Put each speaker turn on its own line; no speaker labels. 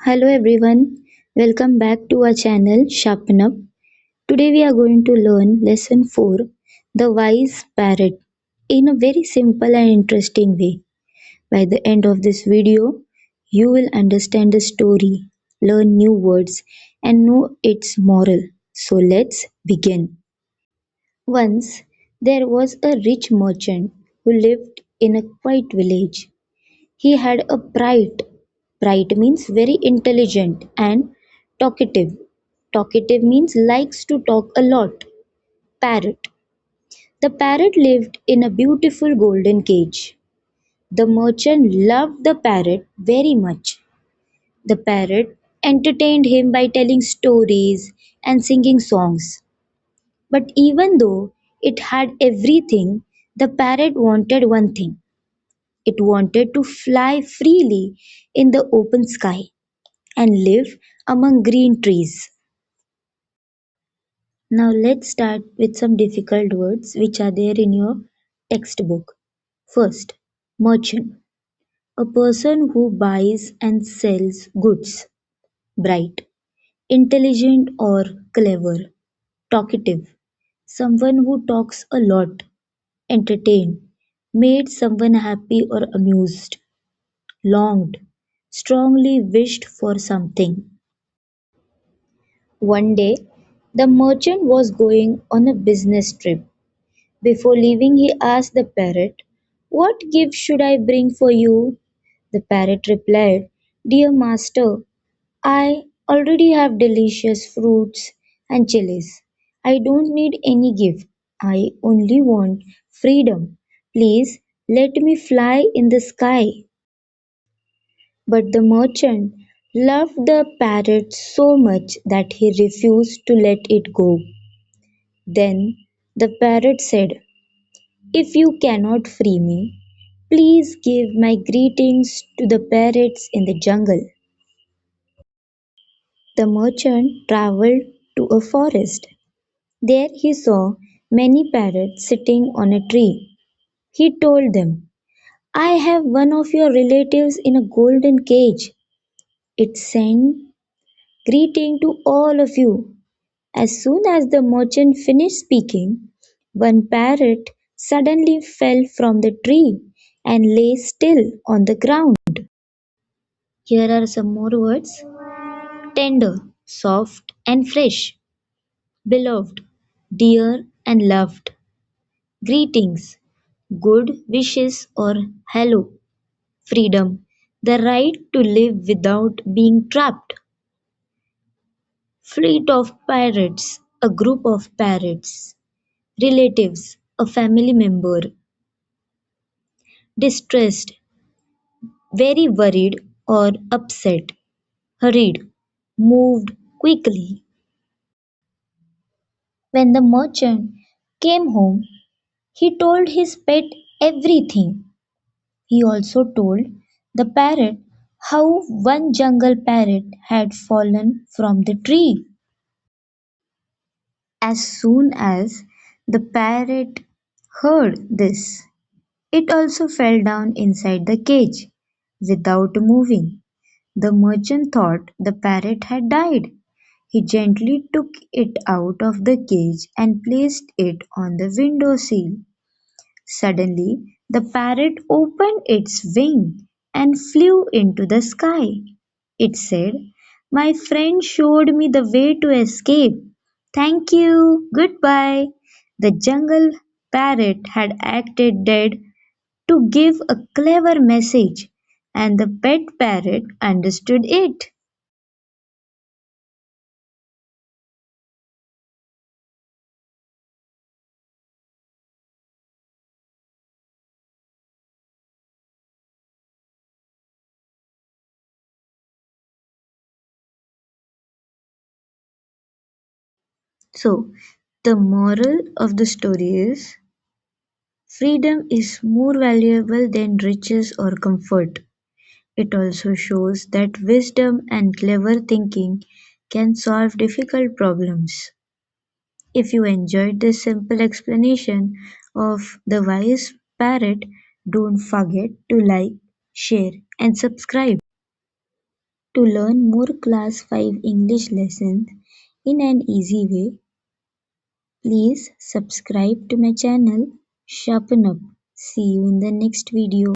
Hello everyone, welcome back to our channel Sharpen Up. Today we are going to learn lesson 4, the wise parrot, in a very simple and interesting way. By the end of this video, you will understand the story, learn new words, and know its moral. So let's begin. Once there was a rich merchant who lived in a quiet village. He had a bright means very intelligent and talkative. Talkative means likes to talk a lot. Parrot. The parrot lived in a beautiful golden cage. The merchant loved the parrot very much. The parrot entertained him by telling stories and singing songs. But even though it had everything, the parrot wanted one thing. It wanted to fly freely in the open sky and live among green trees. Now let's start with some difficult words which are there in your textbook. First, merchant. A person who buys and sells goods. Bright. Intelligent or clever. Talkative. Someone who talks a lot. Entertain. Made someone happy or amused. Longed. Strongly wished for something. One day, the merchant was going on a business trip. Before leaving, he asked the parrot, "What gift should I bring for you?" The parrot replied, "Dear master, I already have delicious fruits and chilies. I don't need any gift. I only want freedom. Please let me fly in the sky." But the merchant loved the parrot so much that he refused to let it go. Then the parrot said, "If you cannot free me, please give my greetings to the parrots in the jungle." The merchant travelled to a forest. There he saw many parrots sitting on a tree. He told them, "I have one of your relatives in a golden cage. It sent greeting to all of you." As soon as the merchant finished speaking, one parrot suddenly fell from the tree and lay still on the ground. Here are some more words: tender, soft, and fresh. Beloved, dear, and loved. Greetings, good wishes, or hello. Freedom, the right to live without being trapped. Fleet of parrots, a group of parrots. Relatives, a family member. Distressed, very worried or upset. Hurried, moved quickly. When the merchant came home, he told his pet everything. He also told the parrot how one jungle parrot had fallen from the tree. As soon as the parrot heard this, it also fell down inside the cage without moving. The merchant thought the parrot had died. He gently took it out of the cage and placed it on the window sill. Suddenly, the parrot opened its wing and flew into the sky. It said, "My friend showed me the way to escape. Thank you. Goodbye." The jungle parrot had acted dead to give a clever message, and the pet parrot understood it. So, the moral of the story is freedom is more valuable than riches or comfort. It also shows that wisdom and clever thinking can solve difficult problems. If you enjoyed this simple explanation of the wise parrot, don't forget to like, share, and subscribe. To learn more Class 5 English lessons in an easy way, please subscribe to my channel Sharpen Up. See you in the next video.